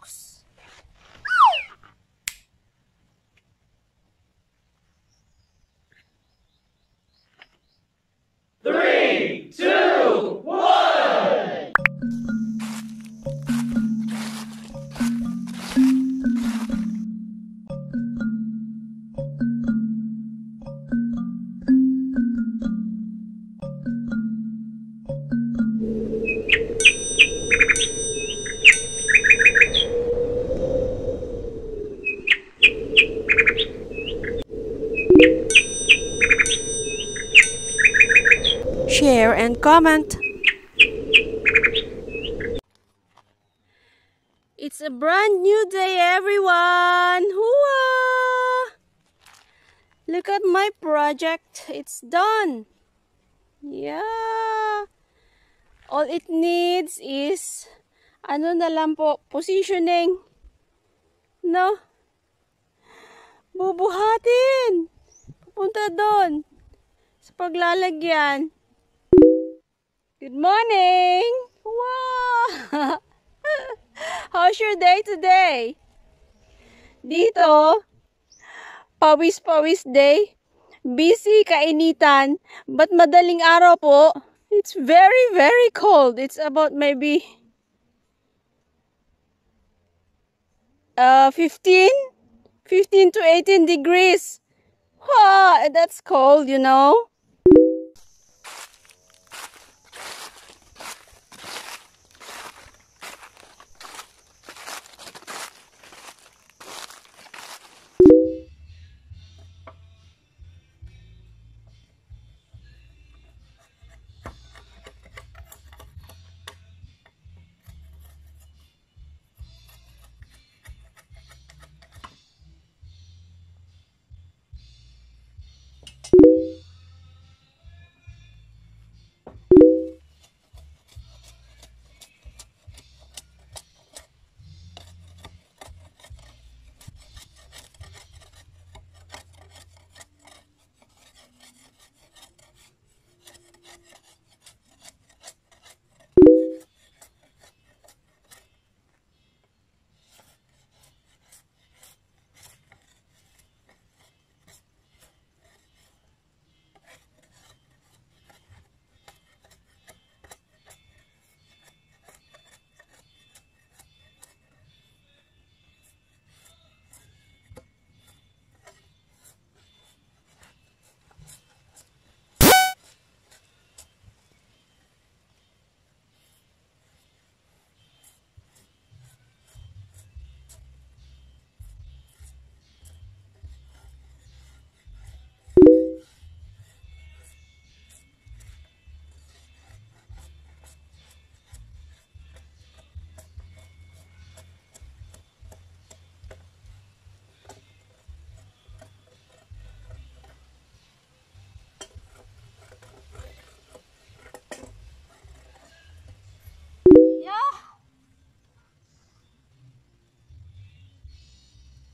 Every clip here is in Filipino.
books. Three, two, one! Share and comment. It's a brand new day, everyone! Hooah! Look at my project. It's done. Yeah. All it needs is ano na lang po, positioning. No? Bubuhatin. Pupunta doon sa paglalagyan. Good morning! Wow! How's your day today? Dito, pawis-pawis day. Busy, kainitan, but madaling araw po. It's very, very cold. It's about maybe 15 to 18 degrees. Wow, that's cold, you know.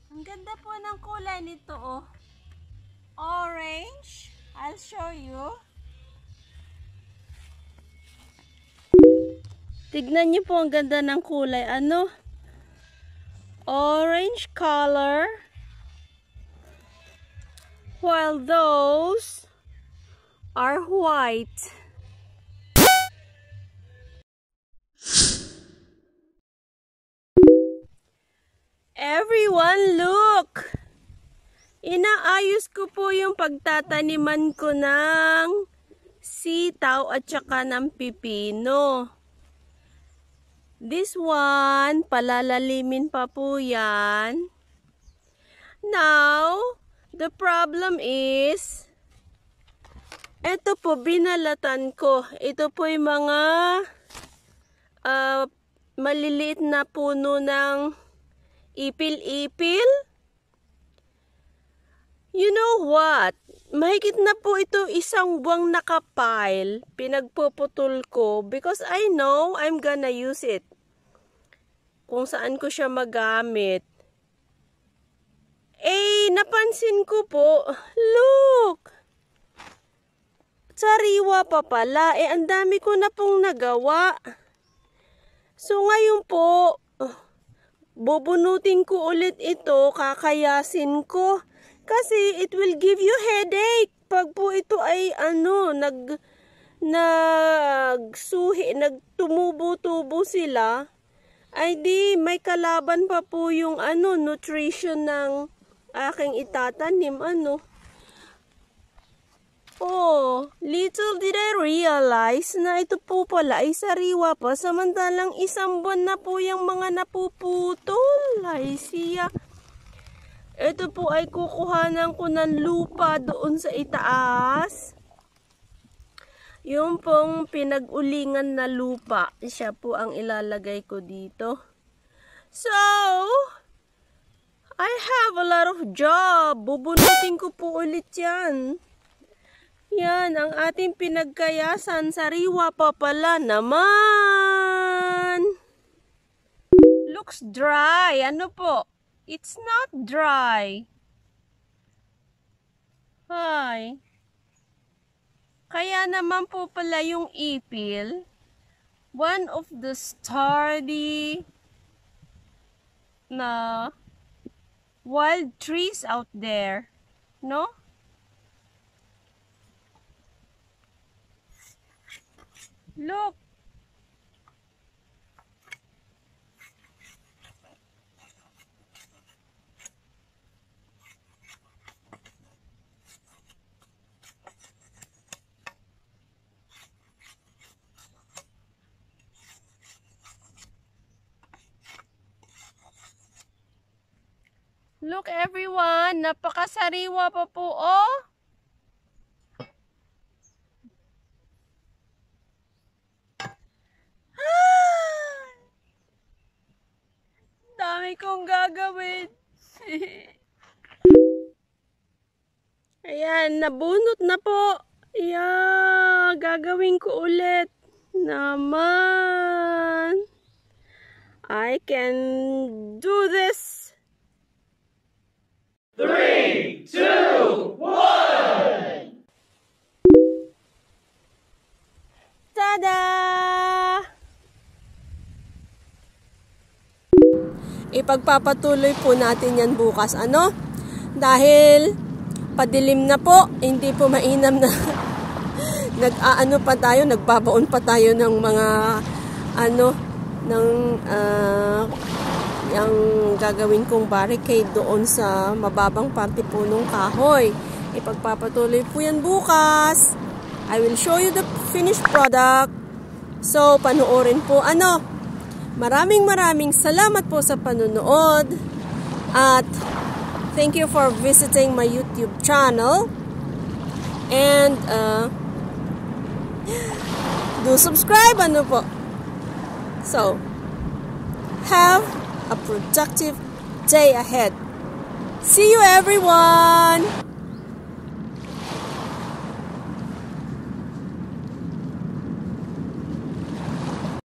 Ang ganda po ng kulay nito, oh. Orange. I'll show you. Tignan niyo po ang ganda ng kulay. Ano? Orange color. While those are white. Everyone, look! Inaayos ko po yung pagtataniman ko ng sitaw at saka ng pipino. This one, palalalimin pa po yan. Now, the problem is, eto po, binalatan ko. Ito po yung mga maliliit na puno ng ipil-ipil. You know what? Mahigit na po ito isang buwang nakapile. Pinagpuputol ko because I know I'm gonna use it. Kung saan ko siya magamit. Eh, napansin ko po, look! Sariwa pa pala. Eh, ang dami ko na pong nagawa. So, ngayon po, bubunutin ko ulit ito, kakayasin ko. Kasi it will give you headache. Pag po ito ay nagtumubo-tubo sila, ay di may kalaban pa po yung nutrition ng aking itatanim. Oh, little did I realize na ito po pala ay sariwa pa, samantalang 1 buwan na po yung mga napuputol. Ay siya. Ito po ay kukuhanan ko ng lupa doon sa itaas. Yung pong pinag-ulingan na lupa, siya po ang ilalagay ko dito. So, I have a lot of job. Bubunutin ko po ulit yan. Yan, ang ating pinagkayasan, sariwa pa pala naman. Looks dry. Ano po? It's not dry. Hi. Kaya naman po pala yung ipil, one of the sturdy na wild trees out there, no? Look. Look everyone, napakasariwa pa po, oh. Dami kong gagawin. Ayan, nabunot na po. Yeah, gagawin ko ulit. Naman. I can do this. 3, 2, 1. Tada! Ipagpapatuloy po natin yan bukas. Dahil padilim na po, hindi po mainam na nagbabaon pa tayo ng mga yung gagawin kong barricade doon sa mababang parte po ng kahoy. Ipagpapatuloy po yan bukas. I will show you the finished product. So, panoorin po. Maraming salamat po sa panonood. At thank you for visiting my YouTube channel. And do subscribe. So, have a productive day ahead. See you everyone!